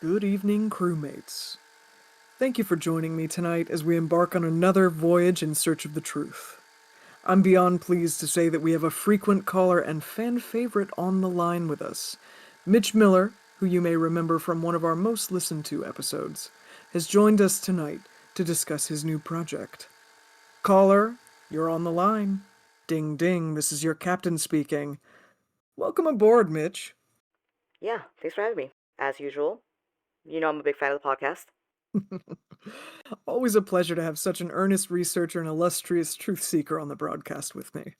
Good evening, crewmates. Thank you for joining me tonight as we embark on another voyage in search of the truth. I'm beyond pleased to say that we have a frequent caller and fan favorite on the line with us. Mitch Miller, who you may remember from one of our most listened to episodes, has joined us tonight to discuss his new project. Caller, you're on the line. Ding ding, this is your captain speaking. Welcome aboard, Mitch. Yeah, thanks for having me. As usual, I'm a big fan of the podcast. Always a pleasure to have such an earnest researcher and illustrious truth seeker on the broadcast with me.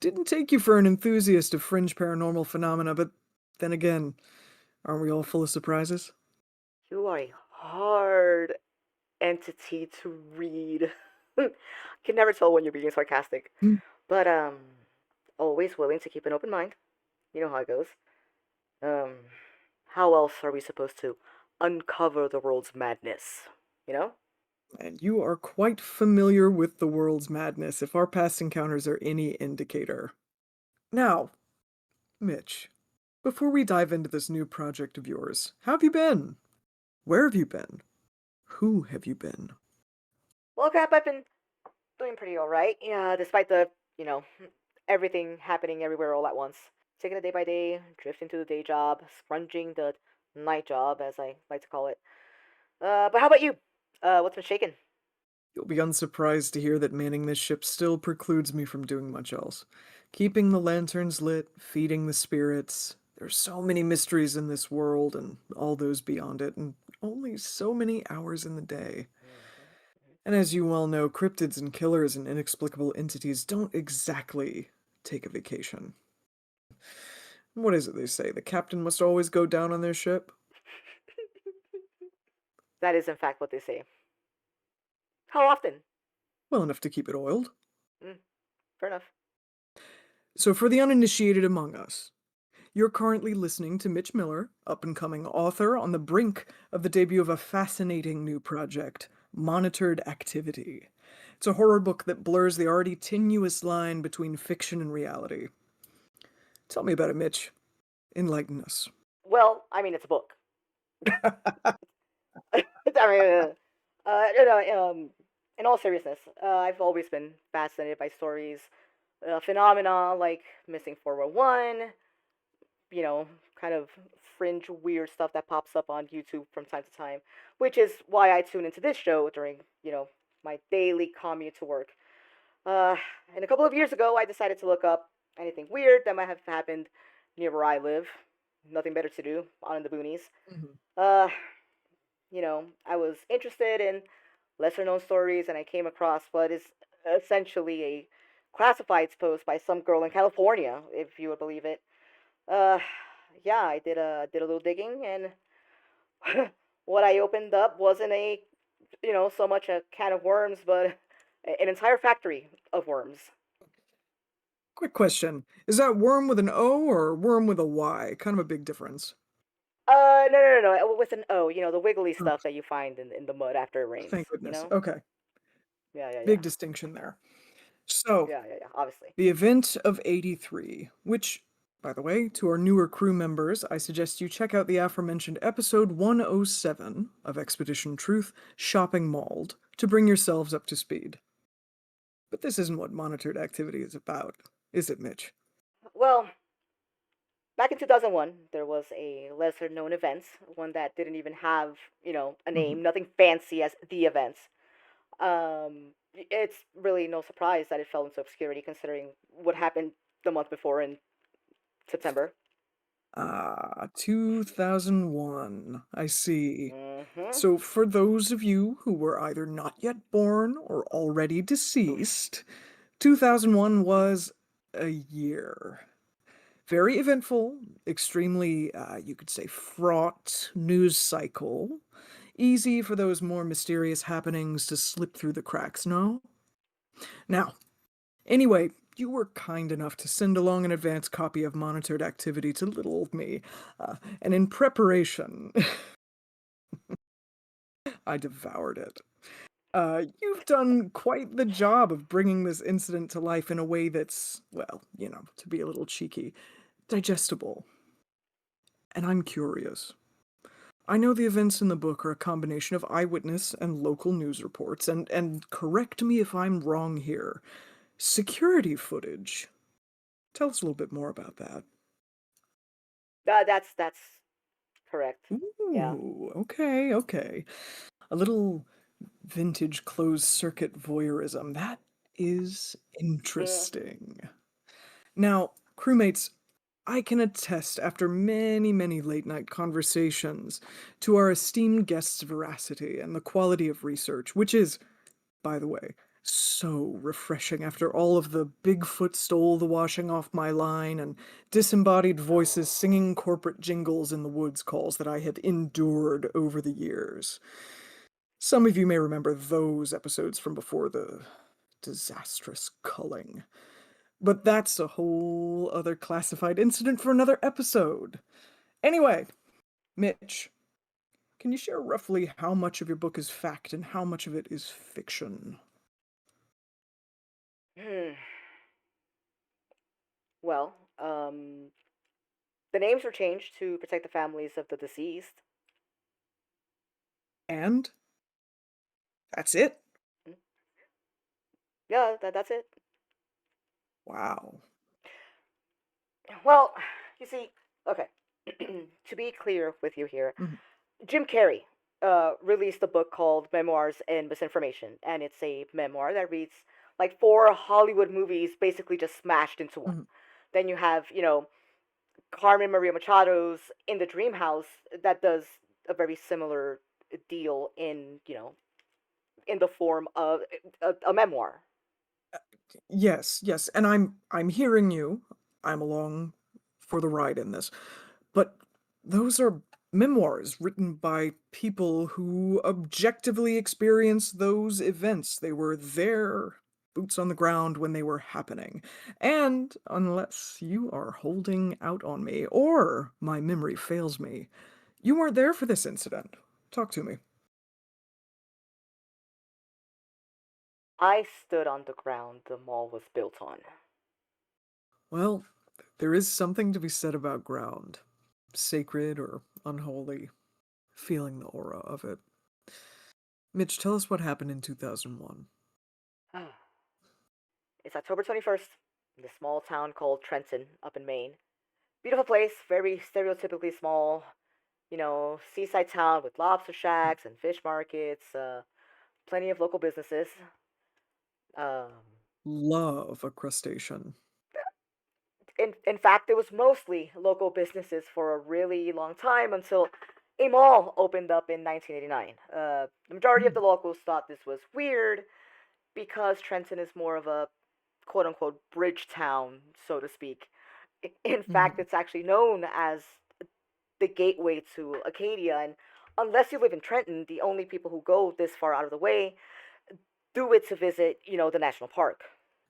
Didn't take you for an enthusiast of fringe paranormal phenomena, but then again, aren't we all full of surprises? You are a hard entity to read. Can never tell when you're being sarcastic, Hmm. but always willing to keep an open mind. You know how it goes. Um, how else are we supposed to uncover the world's madness? You know? And you are quite familiar with the world's madness, if our past encounters are any indicator. Now, Mitch, before we dive into this new project of yours, how have you been? Where have you been? Who have you been? Well, Cap, I've been doing pretty alright. Yeah, despite the, you know, everything happening everywhere all at once. Taking it day by day, drifting to the day job, scrunging the night job, as I like to call it. But how about you? What's been shaking? You'll be unsurprised to hear that manning this ship still precludes me from doing much else. Keeping the lanterns lit, feeding the spirits. There's so many mysteries in this world and all those beyond it, and only so many hours in the day. And as you well know, cryptids and killers and inexplicable entities don't exactly take a vacation. What is it they say? The captain must always go down on their ship? That is, in fact, what they say. How often? Well enough to keep it oiled. Mm, fair enough. So, for the uninitiated among us, you're currently listening to Mitch Miller, up and coming author on the brink of the debut of a fascinating new project, Monitored Activity. It's a horror book that blurs the already tenuous line between fiction and reality. Tell me about it, Mitch. Enlighten us. Well, I mean, it's a book. I mean, in all seriousness, I've always been fascinated by stories, phenomena like missing 411, you know, kind of fringe weird stuff that pops up on YouTube from time to time, which is why I tune into this show during, my daily commute to work. Uh, and a couple of years ago, I decided to look up anything weird that might have happened near where I live. Nothing better to do out in the boonies. Mhm. Uh, I was interested in lesser known stories, and I came across what is essentially a classifieds post by some girl in California, if you would believe it. Uh, yeah, I did a little digging, and what I opened up wasn't so much a can of worms, but an entire factory of worms. Quick question. Is that worm with an O or worm with a Y? Kind of a big difference. No, no, no, no, with an O. The wiggly Oh, stuff that you find in the mud after it rains. thank You goodness. know? Okay. Yeah, yeah, yeah, Big distinction there. So, yeah, yeah, yeah. Obviously. the event of 83, which, by the way, to our newer crew members, I suggest you check out the aforementioned episode 107 of Expedition Truth, Shopping Mauled, to bring yourselves up to speed. But this isn't what monitored activity is about, is it, Mitch? Well, back in 2001, there was a lesser known event, one that didn't even have, a Mhm. name, nothing fancy as the event. It's really no surprise that it fell into obscurity considering what happened the month before in September. 2001. I see. Mm-hmm. So, for those of you who were either not yet born or already Oof. deceased, 2001 was a year. Very eventful, extremely, you could say, fraught news cycle. Easy for those more mysterious happenings to slip through the cracks, no? Now, anyway, you were kind enough to send along an advance copy of Monitored Activity to little old me, and in preparation, I devoured it. You've done quite the job of bringing this incident to life in a way that's, well, to be a little cheeky, digestible. And I'm curious. I know the events in the book are a combination of eyewitness and local news reports, and correct me if I'm wrong here. Security footage. Tell us a little bit more about that. That's correct. Yeah. Ooh, okay, okay. A little vintage closed circuit voyeurism. That is Mm. interesting. Now, crewmates, I can attest after many, many late night conversations to our esteemed guest's veracity and the quality of research, which is, by the way, so refreshing after all of the Bigfoot stole the washing off my line and disembodied voices Oh. singing corporate jingles in the woods calls that I had endured over the years. Some of you may remember those episodes from before the disastrous culling. But that's a whole other classified incident for another episode. Anyway, Mitch, can you share roughly how much of your book is fact and how much of it is fiction? Hmm. Well, the names were changed to protect the families of the deceased. And that's it? Mm. Yeah, that's it. Wow. Well, you see, okay. To be clear with you here, Mhm, Jim Carrey released a book called Memoirs and Misinformation, and it's a memoir that reads like four Hollywood movies basically just smashed into one. mhm. Then you have, Carmen Maria Machado's In the Dream House that does a very similar deal in the form of a memoir. Yes, yes, and I'm hearing you. I'm along for the ride in this. But those are memoirs written by people who objectively experienced those events. They were there, boots on the ground when they were happening. And unless you are holding out on me, or my memory fails me, you weren't there for this incident. Talk to me. I stood on the ground the mall was built on. Well, there is something to be said about ground, sacred or unholy, feeling the aura of it. Mitch, tell us what happened in 2001. It's October 21st in a small town called Trenton up in Maine. Beautiful place, very stereotypically small, seaside town with lobster shacks and fish markets, plenty of local businesses. Um, Love a crustacean. in fact, it was mostly local businesses for a really long time until a mall opened up in 1989. The majority of Mm, the locals thought this was weird because Trenton is more of a quote unquote bridge town, so to speak. In fact, mhm. it's actually known as the gateway to Acadia. And unless you live in Trenton, the only people who go this far out of the way do it to visit, the national park.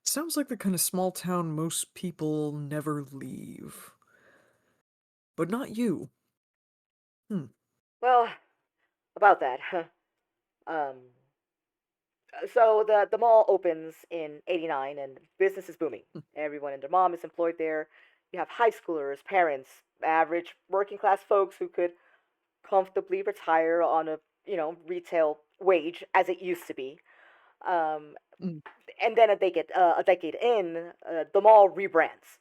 Sounds like the kind of small town most people never leave. But not you. Hmm. Well, about that. um, so the mall opens in '89 and business is booming. Hmm. Everyone and their mom is employed there. You have high schoolers, parents, average working class folks who could comfortably retire on a retail wage as it used to be. Um, Mm. and then a decade in, the mall rebrands.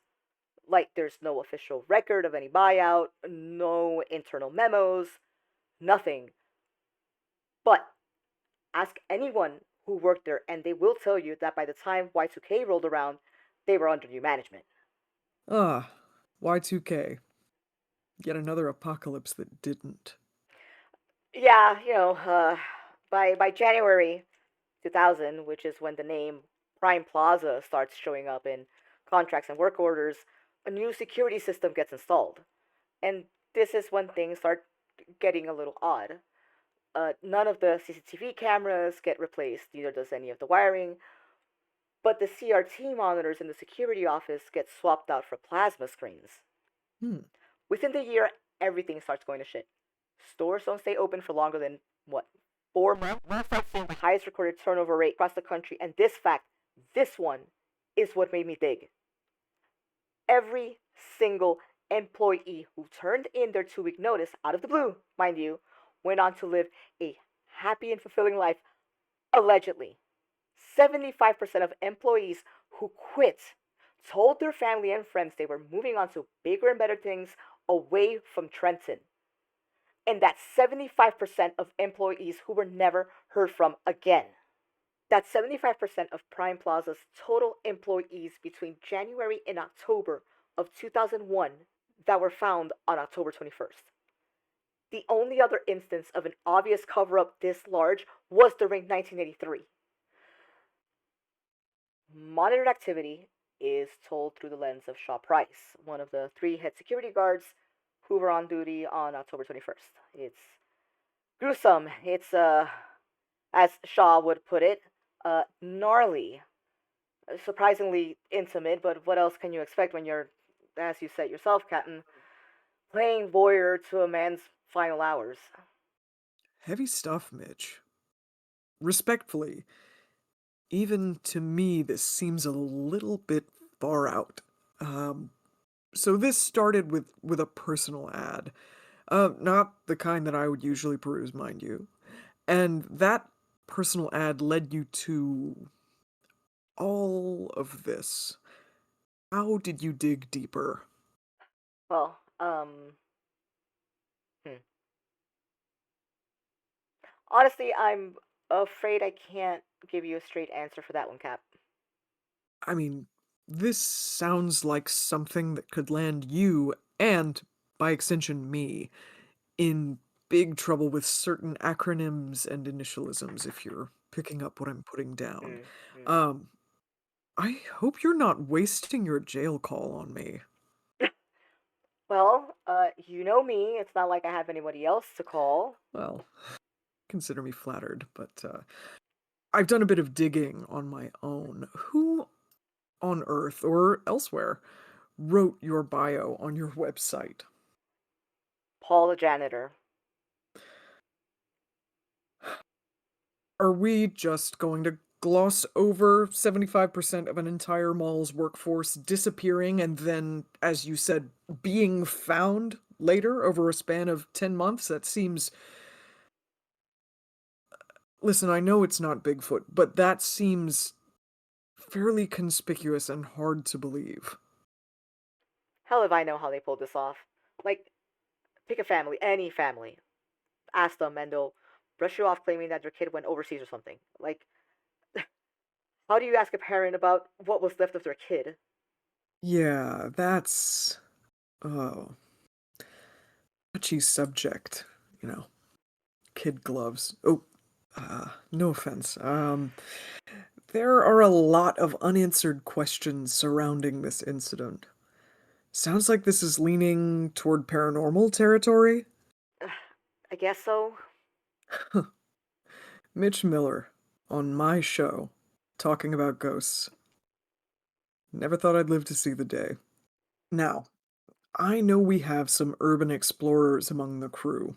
Like there's no official record of any buyout, no internal memos, nothing. But ask anyone who worked there, and they will tell you that by the time Y2K rolled around, they were under new management. Ah, Y2K. Yet another apocalypse that didn't. Yeah, by January 2000, which is when the name Prime Plaza starts showing up in contracts and work orders, a new security system gets installed. And this is when things start getting a little odd. None of the CCTV cameras get replaced, neither does any of the wiring, but the CRT monitors in the security office get swapped out for plasma screens. Hmm. Within the year, everything starts going to shit. Stores don't stay open for longer than, what, 4 months? The highest recorded turnover rate across the country, and this one, is what made me dig. Every single employee who turned in their 2 week notice out of the blue, mind you, went on to live a happy and fulfilling life, allegedly. 75% of employees who quit told their family and friends they were moving on to bigger and better things away from Trenton. And that's 75% of employees who were never heard from again. That's 75% of Prime Plaza's total employees between January and October of 2001 that were found on October 21st. The only other instance of an obvious cover up this large was during 1983. Monitored activity is told through the lens of Shaw Price, one of the 3 head security guards who were on duty on October 21st. It's gruesome. It's, as Shaw would put it, gnarly. Surprisingly intimate, but what else can you expect when you're, as you said yourself, Captain, playing voyeur to a man's final hours? Heavy stuff, Mitch. Respectfully, even to me, this seems a little bit far out. Um, so this started with a personal ad. Not the kind that I would usually peruse, mind you. And that personal ad led you to all of this. How did you dig deeper? Well, hmm. Honestly, I'm afraid I can't give you a straight answer for that one, Cap. I mean, this sounds like something that could land you, and by extension me, in big trouble with certain acronyms and initialisms if you're picking up what I'm putting down. Mm, mm. Um, I hope you're not wasting your jail call on me. Well, you know me. It's not like I have anybody else to call. Well, consider me flattered, but I've done a bit of digging on my own. Who on Earth or elsewhere wrote your bio on your website? Paul the janitor. Are we just going to gloss over 75% of an entire mall's workforce disappearing and then, as you said, being found later over a span of 10 months? That seems. Listen, I know it's not Bigfoot, but that seems fairly conspicuous and hard to believe. Hell if I know how they pulled this off. Like, pick a family, any family. Ask them, and they'll brush you off claiming that your kid went overseas or something. Like, how do you ask a parent about what was left of their kid? Yeah, that's. Oh, touchy subject, you know. Kid gloves. Oh, no offense. There are a lot of unanswered questions surrounding this incident. Sounds like this is leaning toward paranormal territory. I guess so. Mitch Miller, on my show, talking about ghosts. Never thought I'd live to see the day. Now, I know we have some urban explorers among the crew.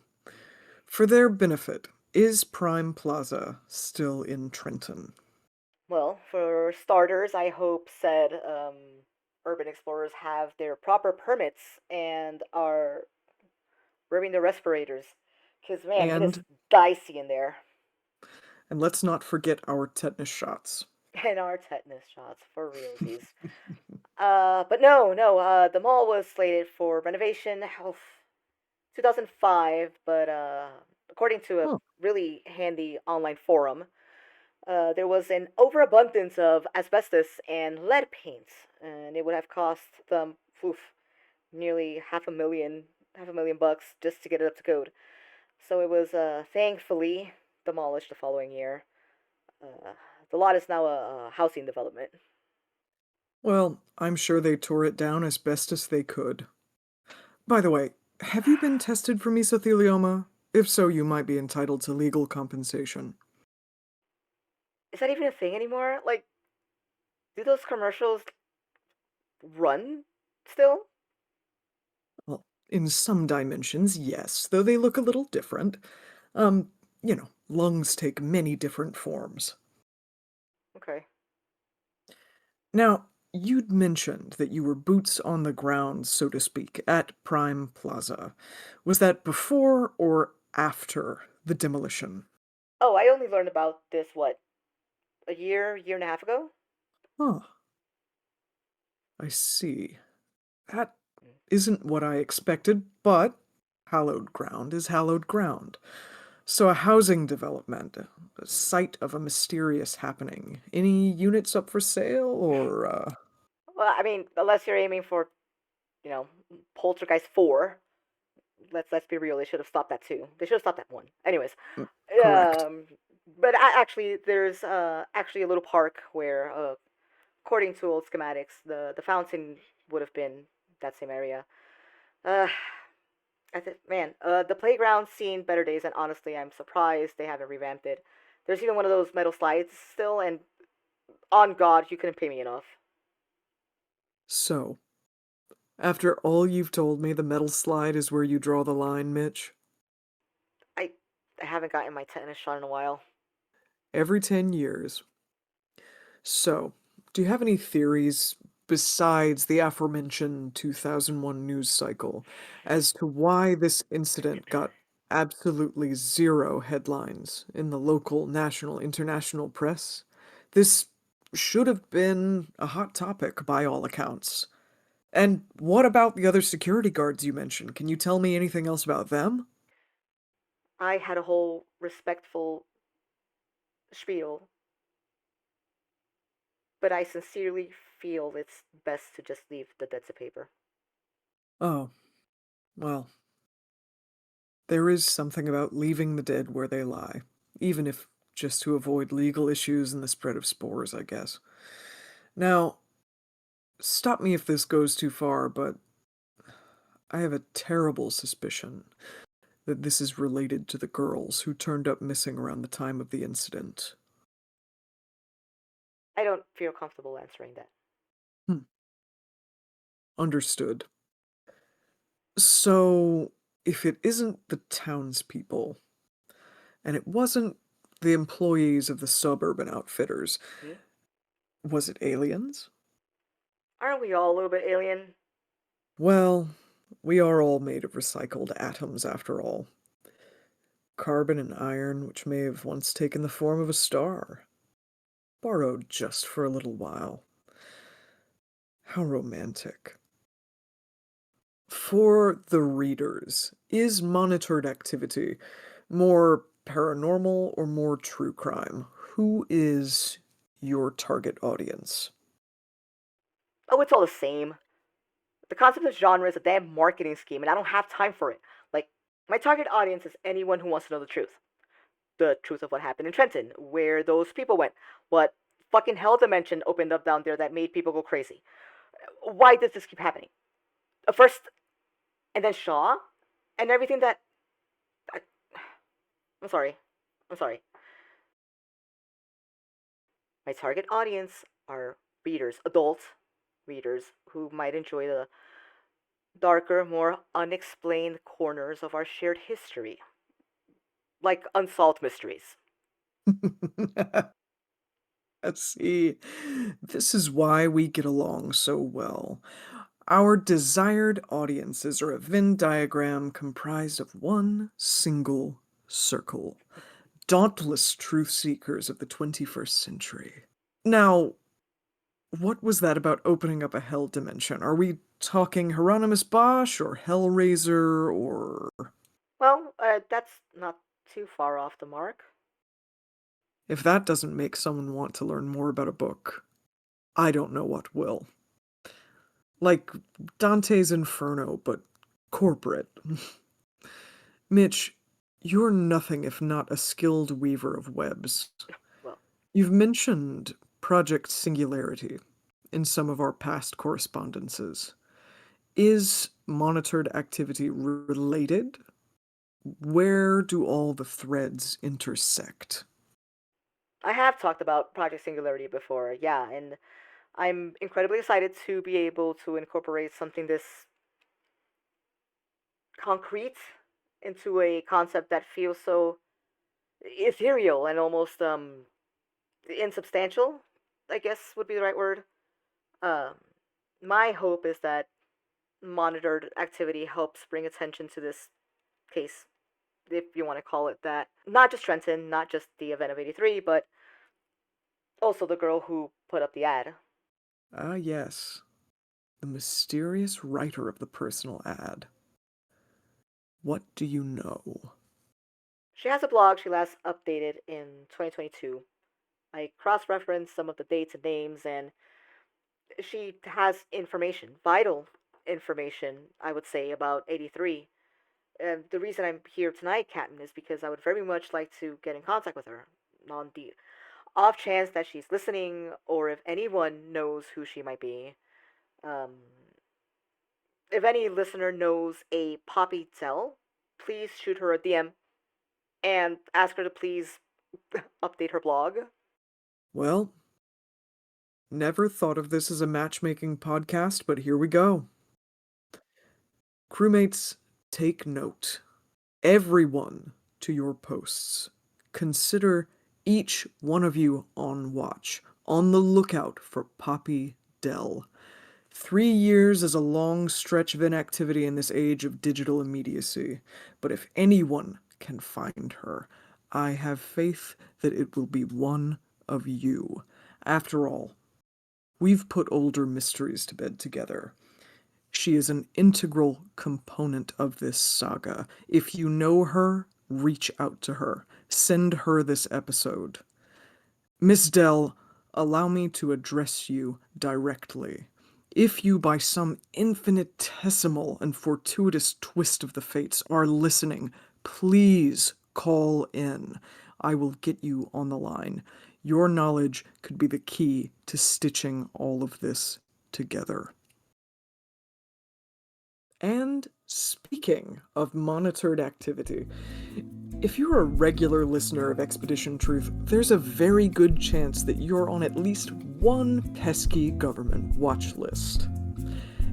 For their benefit, is Prime Plaza still in Trenton? Well, for starters, I hope said urban explorers have their proper permits and are wearing their respirators. Because, man, it is And dicey in there. and let's not forget our tetanus shots. And our tetanus shots, for realsies. But no, no, the mall was slated for renovation 2005, but according to a Huh. really handy online forum, there was an overabundance of asbestos and lead paint, and it would have cost them nearly half a million bucks just to get it up to code. So it was thankfully demolished the following year. Uh, the lot is now a housing development. Well, I'm sure they tore it down as best as they could. By the way, have you been tested for mesothelioma? If so, you might be entitled to legal compensation. Is that even a thing anymore? Like, do those commercials run still? Well, in some dimensions, yes, though they look a little different. Um, lungs take many different forms. Okay. Now, You'd mentioned that you were boots on the ground, so to speak, at Prime Plaza. Was that before or after the demolition? Oh, I only learned about this, what, a year and a half ago? Huh, I see. That isn't what I expected, but hallowed ground is hallowed ground. So, a housing development, a site of a mysterious happening. Any units up for sale, or, Well, I mean, unless you're aiming for, you know, Poltergeist 4, let's be real, they should have stopped that too. They should have stopped that one. Anyways, correct? um, but actually, there's actually a little park where, according to old schematics, the fountain would have been that same area. Uh, man, the playground's seen better days, and honestly, I'm surprised they haven't revamped it. There's even one of those metal slides still, and on God, you couldn't pay me enough. So, after all you've told me, the metal slide is where you draw the line, Mitch? I, I haven't gotten my tetanus shot in a while. Every 10 years. So, do you have any theories besides the aforementioned 2001 news cycle as to why this incident got absolutely zero headlines in the local, national, international press? This should have been a hot topic by all accounts. And what about the other security guards you mentioned? Can you tell me anything else about them? I had a whole respectful spiel, but I sincerely feel it's best to just leave the dead to paper. Oh, well, there is something about leaving the dead where they lie, even if just to avoid legal issues and the spread of spores, I guess. Now, stop me if this goes too far, but I have a terrible suspicion that this is related to the girls who turned up missing around the time of the incident. I don't feel comfortable answering that. Hmm, understood. So, if it isn't the townspeople, and it wasn't the employees of the suburban outfitters, Hmm? was it aliens? Aren't we all a little bit alien? Well, we are all made of recycled atoms after all. Carbon and iron, which may have once taken the form of a star, borrowed just for a little while. How romantic. For the readers, is monitored activity more paranormal or more true crime? Who is your target audience? Oh, it's all the same. The concept of genre is a damn marketing scheme, and I don't have time for it. Like, my target audience is anyone who wants to know the truth. The truth of what happened in Trenton, where those people went, what fucking hell dimension opened up down there that made people go crazy. Why does this keep happening? First, and then Shaw, and everything that. I, I'm sorry. I'm sorry. My target audience are readers, adult readers, who might enjoy the darker, more unexplained corners of our shared history, like unsolved mysteries. See, this is why we get along so well. Our desired audiences are a Venn diagram comprised of one single circle. Dauntless truth seekers of the 21st century. Now, what was that about opening up a hell dimension? Are we talking Hieronymus Bosch or Hellraiser or. Well, that's not too far off the mark. If that doesn't make someone want to learn more about a book, I don't know what will. Like Dante's Inferno, but corporate. Mitch, you're nothing if not a skilled weaver of webs. Well, You've mentioned Project Singularity in some of our past correspondences. Is monitored activity related? Where do all the threads intersect? I have talked about Project Singularity before, yeah, and I'm incredibly excited to be able to incorporate something this concrete into a concept that feels so ethereal and almost insubstantial, I guess would be the right word. Um, my hope is that monitored activity helps bring attention to this case, if you want to call it that. Not just Trenton, not just the event of 83, but also the girl who put up the ad. Ah, yes. The mysterious writer of the personal ad. What do you know? She has a blog she last updated in 2022. I cross referenced some of the dates and names, and she has information, vital information, I would say, about 83. And the reason I'm here tonight, Captain, is because I would very much like to get in contact with her on the off chance that she's listening or if anyone knows who she might be. Um, if any listener knows a Poppy Tell, please shoot her a DM and ask her to please update her blog. Well, never thought of this as a matchmaking podcast, but here we go. Crewmates, take note. Everyone to your posts. Consider each one of you on watch, on the lookout for Poppy Dell. 3 years is a long stretch of inactivity in this age of digital immediacy, but if anyone can find her, I have faith that it will be one of you. After all, we've put older mysteries to bed together. She is an integral component of this saga. If you know her, reach out to her. Send her this episode. Miss Dell, allow me to address you directly. If you, by some infinitesimal and fortuitous twist of the fates, are listening, please call in. I will get you on the line. Your knowledge could be the key to stitching all of this together. And speaking of monitored activity, if you're a regular listener of Expedition Truth, there's a very good chance that you're on at least one pesky government watch list.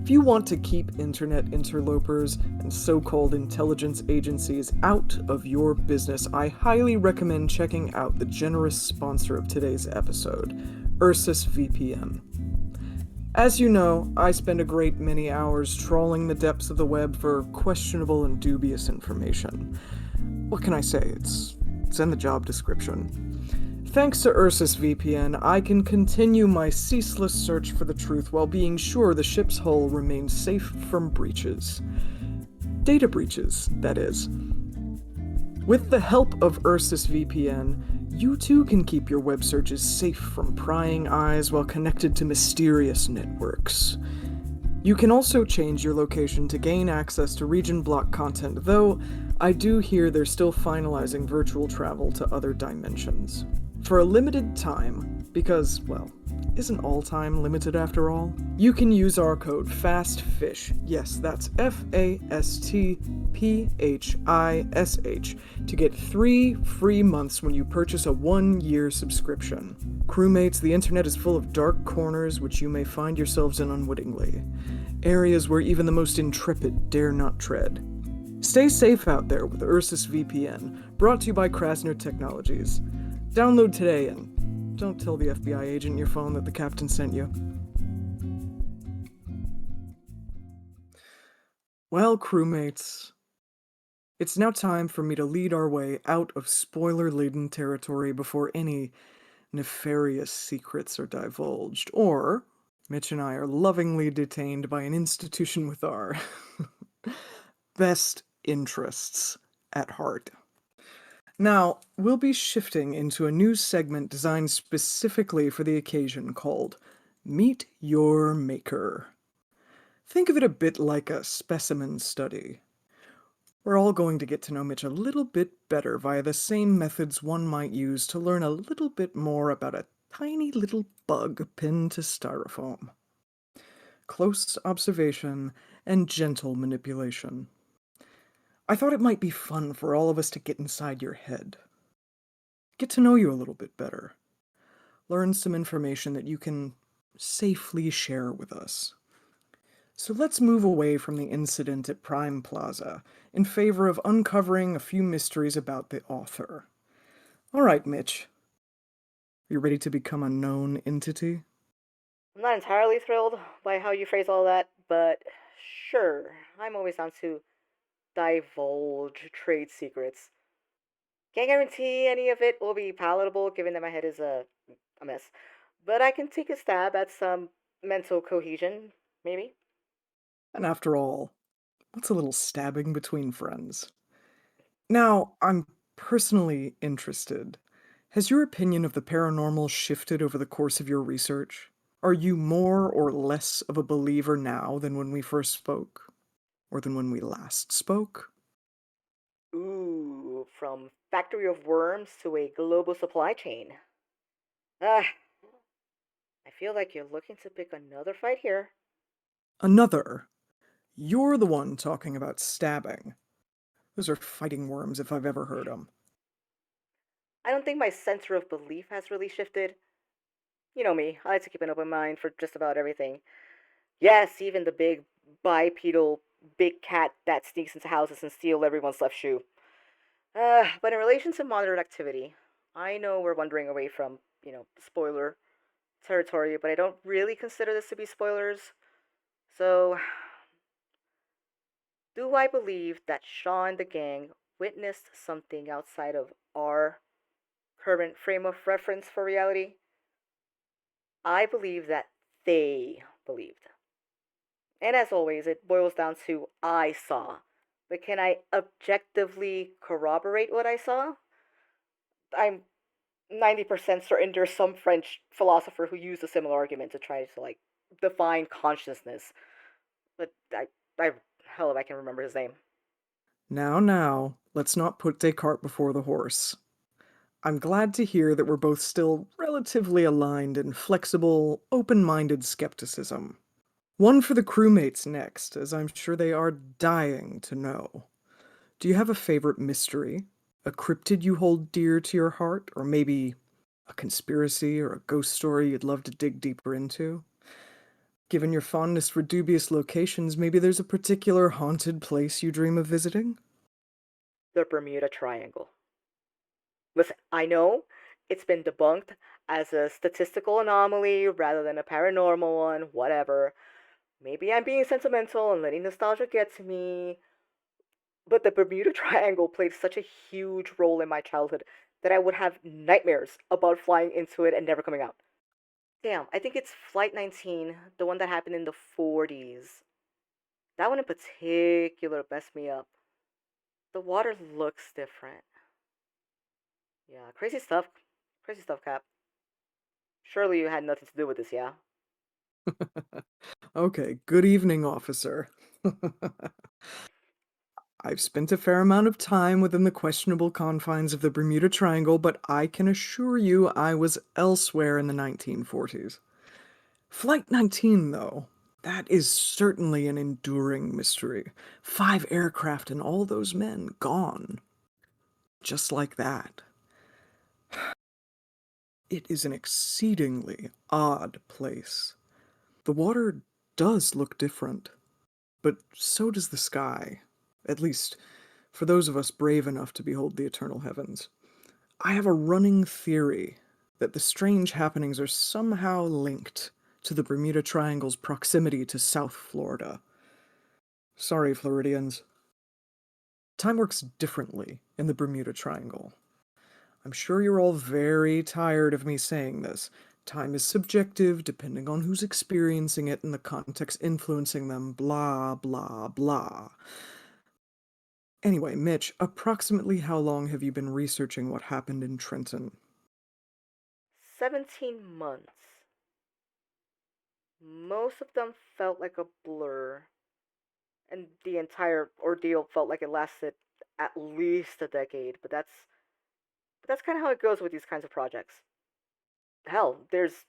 If you want to keep internet interlopers and so-called intelligence agencies out of your business, I highly recommend checking out the generous sponsor of today's episode, Ursus VPN. As you know, I spend a great many hours trawling the depths of the web for questionable and dubious information. What can I say? It's in the job description. Thanks to Ursus VPN, I can continue my ceaseless search for the truth while being sure the ship's hull remains safe from breaches. Data breaches, that is. With the help of Ursus VPN, you too can keep your web searches safe from prying eyes while connected to mysterious networks. You can also change your location to gain access to region block content, though I do hear they're still finalizing virtual travel to other dimensions. For a limited time, because, well, isn't all time limited after all? You can use our code FASTFISH, yes, that's FASTPHISH, to get 3 free months when you purchase a 1-year subscription. Crewmates, the internet is full of dark corners which you may find yourselves in unwittingly. Areas where even the most intrepid dare not tread. Stay safe out there with Ursus VPN, brought to you by Krasner Technologies. Download today and don't tell the FBI agent in your phone that the captain sent you. Well, crewmates, it's now time for me to lead our way out of spoiler-laden territory before any nefarious secrets are divulged, or Mitch and I are lovingly detained by an institution with our best interests at heart. Now, we'll be shifting into a new segment designed specifically for the occasion called Meet Your Maker. Think of it a bit like a specimen study. We're all going to get to know Mitch a little bit better via the same methods one might use to learn a little bit more about a tiny little bug pinned to styrofoam. Close observation and gentle manipulation. I thought it might be fun for all of us to get inside your head. Get to know you a little bit better. Learn some information that you can safely share with us. So let's move away from the incident at Prime Plaza in favor of uncovering a few mysteries about the author. All right, Mitch. Are you ready to become a known entity? I'm not entirely thrilled by how you phrase all that, but sure, I'm always down to divulge trade secrets. Can't guarantee any of it will be palatable given that my head is a mess, but I can take a stab at some mental cohesion, maybe. And after all, what's a little stabbing between friends? Now, I'm personally interested. Has your opinion of the paranormal shifted over the course of your research? Are you more or less of a believer now than when we first spoke? Or than when we last spoke? Ooh, from factory of worms to a global supply chain. Ah, I feel like you're looking to pick another fight here. Another. You're the one talking about stabbing. Those are fighting worms if I've ever heard 'em. I don't think my center of belief has really shifted. You know me, I like to keep an open mind for just about everything. Yes, even the big bipedal big cat that sneaks into houses and steals everyone's left shoe. But in relation to moderate activity, I know we're wandering away from, spoiler territory, but I don't really consider this to be spoilers. So, do I believe that Shaw and the gang witnessed something outside of our current frame of reference for reality? I believe that they believed. And as always, it boils down to I saw. But can I objectively corroborate what I saw? I'm 90% certain there's some French philosopher who used a similar argument to try to, like, define consciousness. But I hell if I can remember his name. Now, let's not put Descartes before the horse. I'm glad to hear that we're both still relatively aligned in flexible, open minded skepticism. One for the crewmates next, as I'm sure they are dying to know. Do you have a favorite mystery? A cryptid you hold dear to your heart? Or maybe a conspiracy or a ghost story you'd love to dig deeper into? Given your fondness for dubious locations, maybe there's a particular haunted place you dream of visiting? The Bermuda Triangle. Listen, I know it's been debunked as a statistical anomaly rather than a paranormal one, whatever. Maybe I'm being sentimental and letting nostalgia get to me, but the Bermuda Triangle played such a huge role in my childhood that I would have nightmares about flying into it and never coming out. Damn, I think it's Flight 19, the one that happened in the 40s. That one in particular messed me up. The water looks different. Yeah, crazy stuff. Crazy stuff, Cap. Surely you had nothing to do with this, yeah? Okay, good evening, officer. I've spent a fair amount of time within the questionable confines of the Bermuda Triangle, but I can assure you I was elsewhere in the 1940s. Flight 19, though, that is certainly an enduring mystery. 5 aircraft and all those men gone. Just like that. It is an exceedingly odd place. The water does look different, but so does the sky. At least, for those of us brave enough to behold the eternal heavens. I have a running theory that the strange happenings are somehow linked to the Bermuda Triangle's proximity to South Florida. Sorry, Floridians. Time works differently in the Bermuda Triangle. I'm sure you're all very tired of me saying this. Time is subjective, depending on who's experiencing it and the context influencing them, blah, blah, blah. Anyway, Mitch, approximately how long have you been researching what happened in Trenton? 17 months. Most of them felt like a blur, and the entire ordeal felt like it lasted at least a decade, but that's kind of how it goes with these kinds of projects. Hell, there's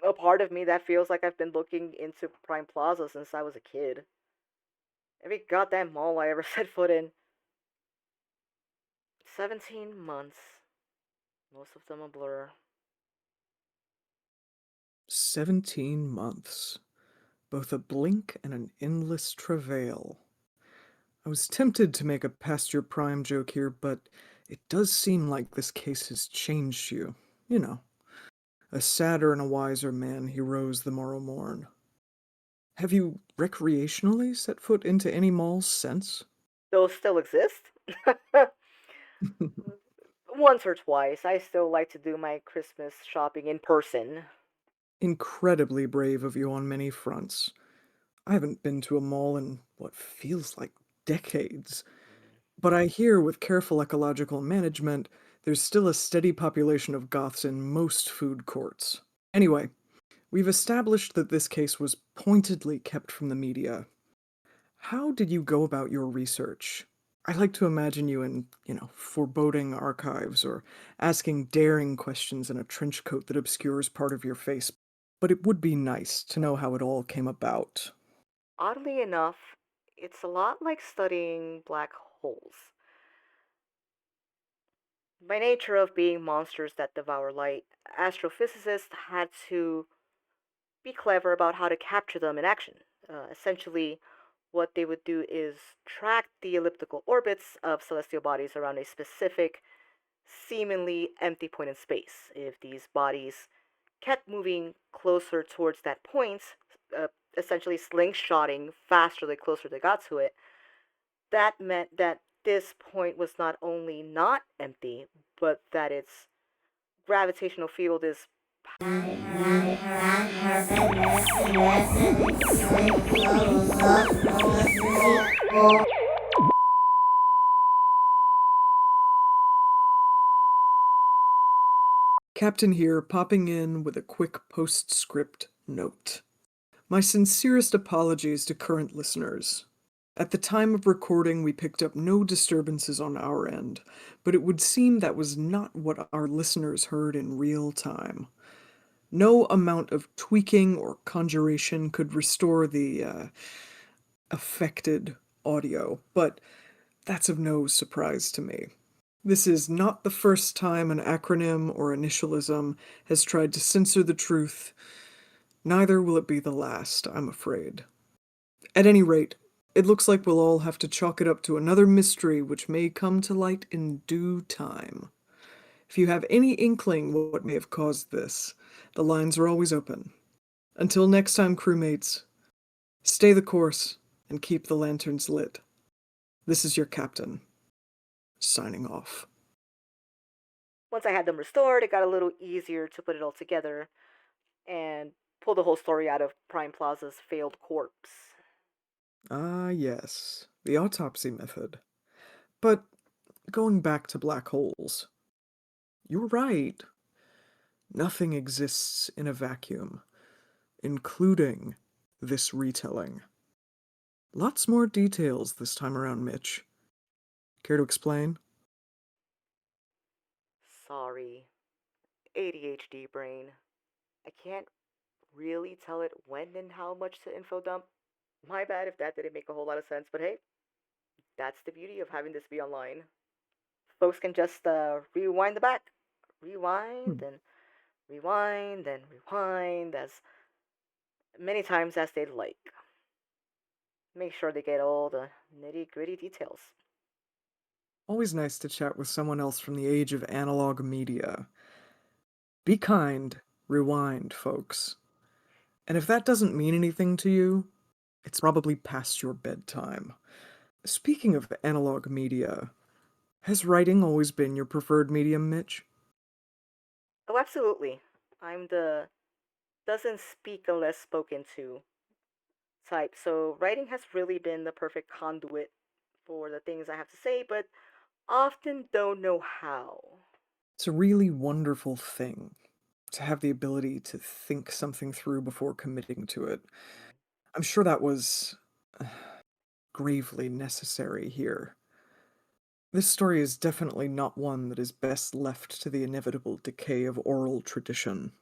a part of me that feels like I've been looking into Prime Plaza since I was a kid. Every goddamn mall I ever set foot in. 17 months. Most of them a blur. 17 months. Both a blink and an endless travail. I was tempted to make a past your prime joke here, but it does seem like this case has changed you. You know, A sadder and a wiser man he rose the morrow morn. Have you recreationally set foot into any malls since? Those still exist. Once or twice. I still like to do my Christmas shopping in person. Incredibly brave of you on many fronts. I haven't been to a mall in what feels like decades, but I hear with careful ecological management, there's still a steady population of goths in most food courts. Anyway, we've established that this case was pointedly kept from the media. How did you go about your research? I like to imagine you in, foreboding archives or asking daring questions in a trench coat that obscures part of your face. But it would be nice to know how it all came about. Oddly enough, it's a lot like studying black holes. By nature of being monsters that devour light, astrophysicists had to be clever about how to capture them in action. Essentially, what they would do is track the elliptical orbits of celestial bodies around a specific, seemingly empty point in space. If these bodies kept moving closer towards that point, essentially slingshotting faster the closer they got to it, that meant that this point was not only not empty, but that its gravitational field is. Captain here, popping in with a quick postscript note. My sincerest apologies to current listeners. At the time of recording, we picked up no disturbances on our end, but it would seem that was not what our listeners heard in real time. No amount of tweaking or conjuration could restore the affected audio, but that's of no surprise to me. This is not the first time an acronym or initialism has tried to censor the truth. Neither will it be the last, I'm afraid. At any rate, it looks like we'll all have to chalk it up to another mystery which may come to light in due time. If you have any inkling what may have caused this, the lines are always open. Until next time, crewmates, stay the course and keep the lanterns lit. This is your captain, signing off. Once I had them restored, it got a little easier to put it all together and pull the whole story out of Prime Plaza's failed corpse. Ah, yes, the autopsy method. But going back to black holes, you're right. Nothing exists in a vacuum, including this retelling. Lots more details this time around, Mitch. Care to explain? Sorry. ADHD brain. I can't really tell it when and how much to info dump. My bad if that didn't make a whole lot of sense, but hey, that's the beauty of having this be online. Folks can just rewind the back. Hmm. Rewind and rewind and rewind as many times as they'd like. Make sure they get all the nitty gritty details. Always nice to chat with someone else from the age of analog media. Be kind, rewind, folks. And if that doesn't mean anything to you, it's probably past your bedtime. Speaking of analog media, has writing always been your preferred medium, Mitch? Oh, absolutely. I'm the doesn't speak unless spoken to type, so writing has really been the perfect conduit for the things I have to say, but often don't know how. It's a really wonderful thing to have the ability to think something through before committing to it. I'm sure that was gravely necessary here. This story is definitely not one that is best left to the inevitable decay of oral tradition.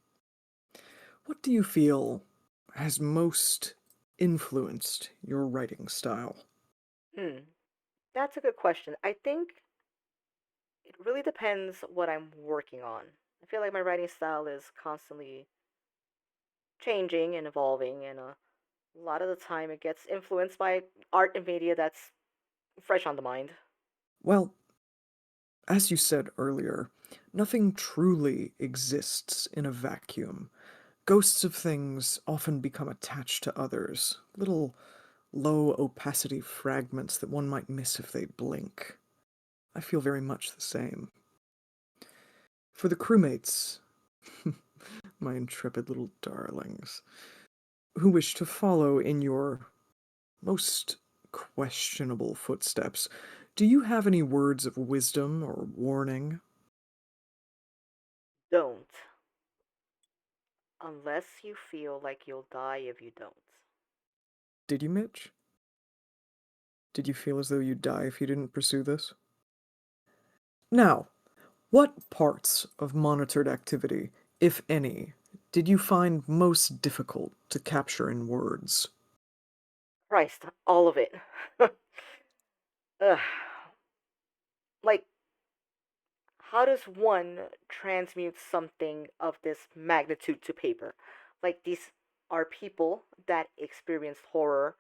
What do you feel has most influenced your writing style? Hmm, that's a good question. I think it really depends what I'm working on. I feel like my writing style is constantly changing and evolving, and a lot of the time it gets influenced by art and media that's fresh on the mind. Well, As you said earlier, nothing truly exists in a vacuum. Ghosts of things often become attached to others, little low opacity fragments that one might miss if they blink. I feel very much the same. For the crewmates, my intrepid little darlings, who wish to follow in your most questionable footsteps, do you have any words of wisdom or warning? Don't. Unless you feel like you'll die if you don't. Did you, Mitch? Did you feel as though you'd die if you didn't pursue this? Now, what parts of monitored activity, if any, did you find most difficult to capture in words? Christ, all of it. Ugh. Like, how does one transmute something of this magnitude to paper? Like, these are people that experienced horror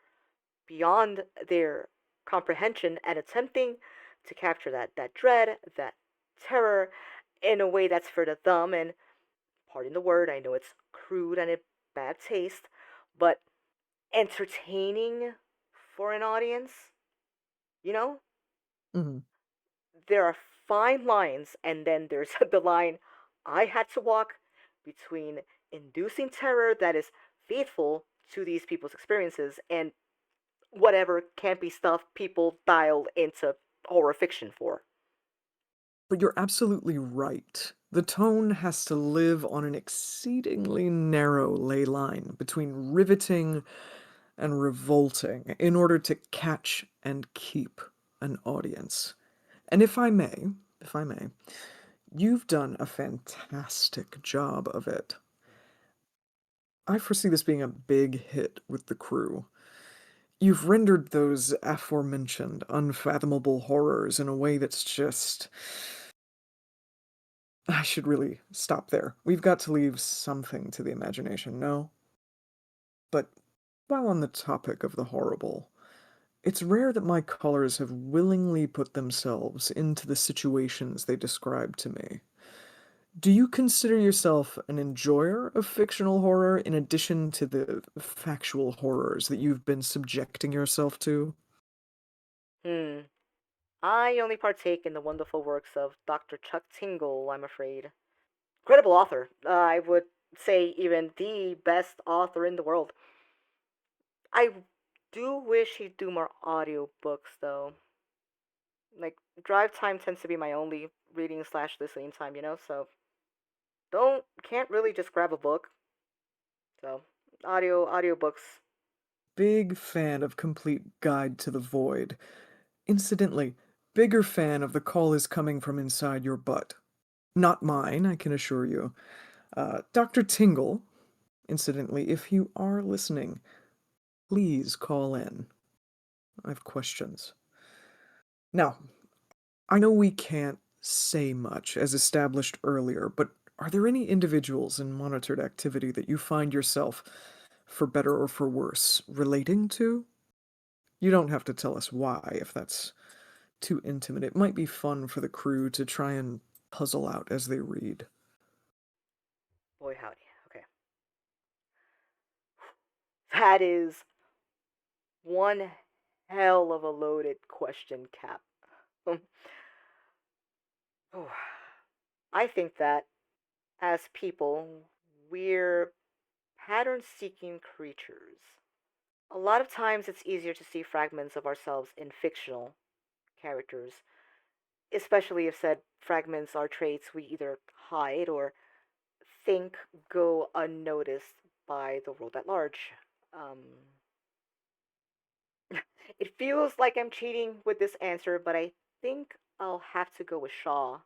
beyond their comprehension and attempting to capture that dread, that terror in a way that's fair to them. And pardon the word, I know it's crude and a bad taste, but entertaining for an audience, you know? Mhm. There are fine lines, and then there's the line I had to walk between inducing terror that is faithful to these people's experiences and whatever campy stuff people dial into horror fiction for. But you're absolutely right. The tone has to live on an exceedingly narrow ley line between riveting and revolting in order to catch and keep an audience. And if I may, you've done a fantastic job of it. I foresee this being a big hit with the crew. You've rendered those aforementioned unfathomable horrors in a way that's just. I should really stop there. We've got to leave something to the imagination, no? But while on the topic of the horrible, it's rare that my callers have willingly put themselves into the situations they describe to me. Do you consider yourself an enjoyer of fictional horror in addition to the factual horrors that you've been subjecting yourself to? Hmm. I only partake in the wonderful works of Dr. Chuck Tingle, I'm afraid. Credible author. I would say even the best author in the world. I do wish he'd do more audiobooks though. Like drive time tends to be my only reading slash listening time, so don't can't really just grab a book. So audiobooks. Big fan of Complete Guide to the Void. Incidentally, bigger fan of The Call is Coming from Inside Your Butt. Not mine, I can assure you. Dr. Tingle, incidentally, if you are listening, please call in. I have questions. Now, I know we can't say much as established earlier, but are there any individuals in monitored activity that you find yourself, for better or for worse, relating to? You don't have to tell us why if that's too intimate. It might be fun for the crew to try and puzzle out as they read. Boy howdy. Okay. That is one hell of a loaded question, Cap. I think that as people, we're pattern seeking creatures. A lot of times it's easier to see fragments of ourselves in fictional characters, especially if said fragments are traits we either hide or think go unnoticed by the world at large. Um, it feels like I'm cheating with this answer, but I think I'll have to go with Shaw.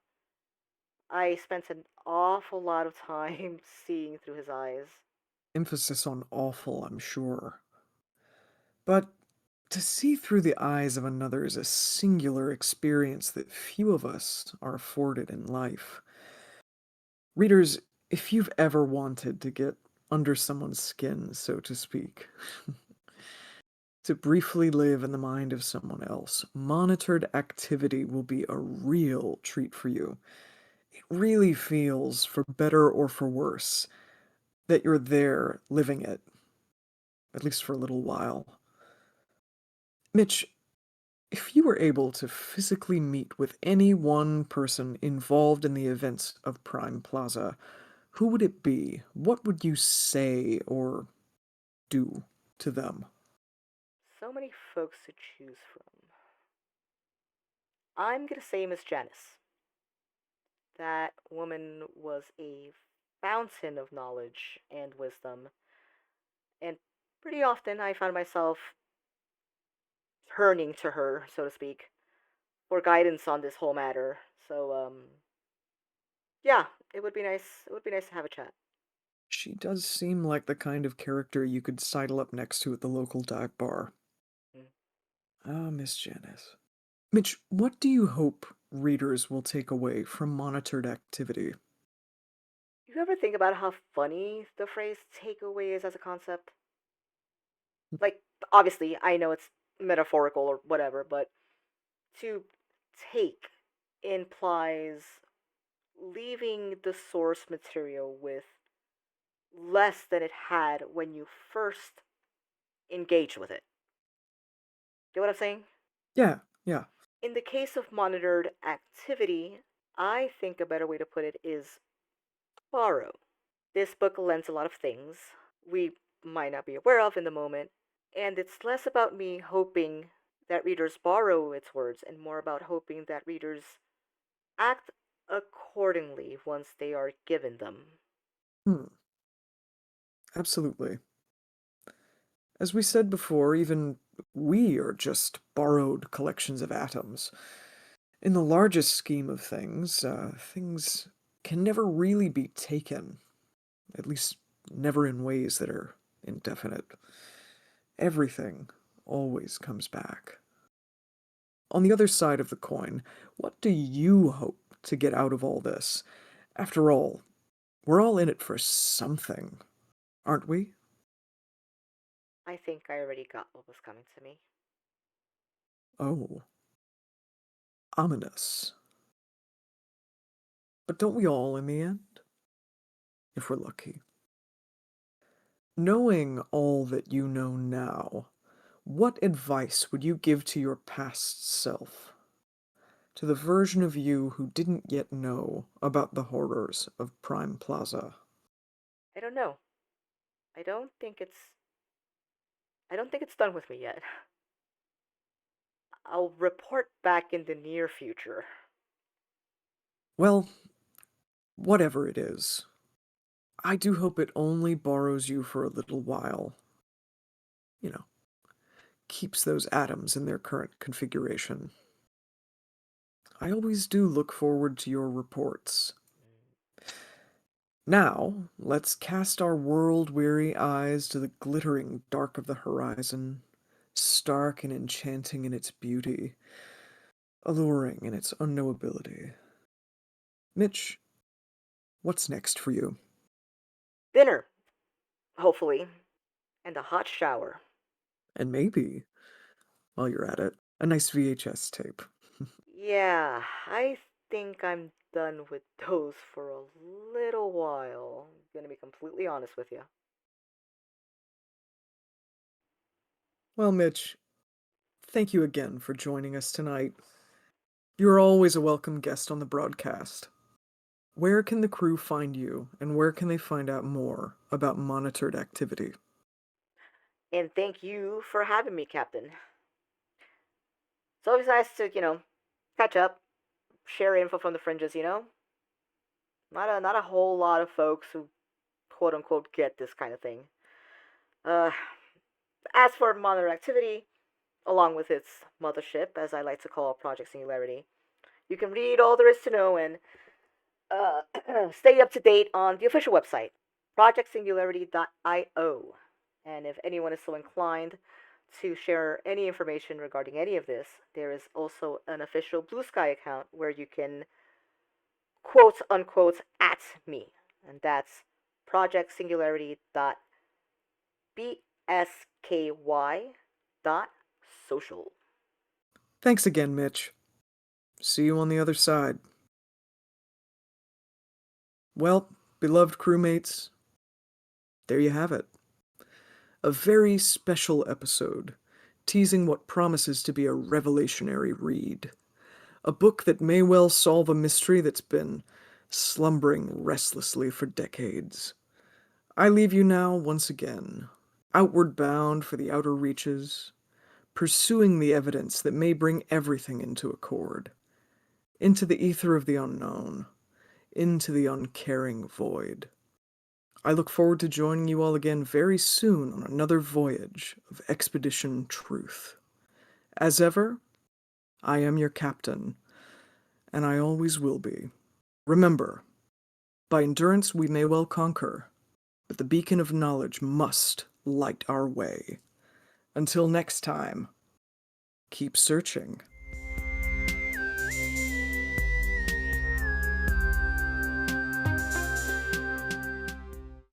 I spent an awful lot of time seeing through his eyes. Emphasis on awful, I'm sure. But to see through the eyes of another is a singular experience that few of us are afforded in life. Readers, if you've ever wanted to get under someone's skin, so to speak, to briefly live in the mind of someone else, monitored activity will be a real treat for you. It really feels, for better or for worse, that you're there living it, at least for a little while. Mitch, if you were able to physically meet with any one person involved in the events of Prime Plaza, who would it be? What would you say or do to them? So many folks to choose from. I'm gonna say Miss Janice. That woman was a fountain of knowledge and wisdom, and pretty often I found myself turning to her, so to speak, for guidance on this whole matter. So, yeah, it would be nice. It would be nice to have a chat. She does seem like the kind of character you could sidle up next to at the local dive bar. Mm. Ah, Miss Janice. Mitch, what do you hope readers will take away from monitored activity? You ever think about how funny the phrase takeaway is as a concept? Like, obviously, I know it's metaphorical or whatever, but to take implies leaving the source material with less than it had when you first engaged with it. Get what I'm saying? Yeah, yeah. In the case of monitored activity, I think a better way to put it is borrow. This book lends a lot of things we might not be aware of in the moment, and it's less about me hoping that readers borrow its words and more about hoping that readers act accordingly once they are given them. Hmm, absolutely. As we said before, even we are just borrowed collections of atoms. In the largest scheme of things, things can never really be taken, at least never in ways that are indefinite. Everything always comes back. On the other side of the coin, what do you hope to get out of all this? After all, we're all in it for something, aren't we? I think I already got what was coming to me. Oh, ominous. But don't we all in the end? If we're lucky. Knowing all that you know now, what advice would you give to your past self? To the version of you who didn't yet know about the horrors of Prime Plaza? I don't know. I don't think it's I don't think it's done with me yet. I'll report back in the near future. Well, whatever it is, I do hope it only borrows you for a little while. You know, keeps those atoms in their current configuration. I always do look forward to your reports. Now, let's cast our world-weary eyes to the glittering dark of the horizon, stark and enchanting in its beauty, alluring in its unknowability. Mitch, what's next for you? Dinner, hopefully, and a hot shower. And maybe, while you're at it, a nice VHS tape. Yeah, I think I'm done with those for a little while. I'm gonna be completely honest with you. Well, Mitch, thank you again for joining us tonight. You're always a welcome guest on the broadcast. Where can the crew find you, and where can they find out more about monitored activity? And thank you for having me, Captain. It's always nice to, catch up, share info from the fringes. Not a whole lot of folks who quote unquote get this kind of thing. Uh, as for monitor activity, along with its mothership, as I like to call Project Singularity, you can read all there is to know and uh, stay up to date on the official website, projectsingularity.io. And if anyone is so inclined to share any information regarding any of this, there is also an official Blue Sky account where you can quote unquote at me. And that's projectsingularity.bsky Social. Thanks again, Mitch. See you on the other side. Well, beloved crewmates, there you have it. A very special episode, teasing what promises to be a revelationary read. A book that may well solve a mystery that's been slumbering restlessly for decades. I leave you now once again, outward bound for the outer reaches, pursuing the evidence that may bring everything into accord, into the ether of the unknown, into the uncaring void. I look forward to joining you all again very soon on another voyage of Expedition Truth. As ever, I am your captain, and I always will be. Remember, by endurance we may well conquer, but the beacon of knowledge must light our way. Until next time, keep searching.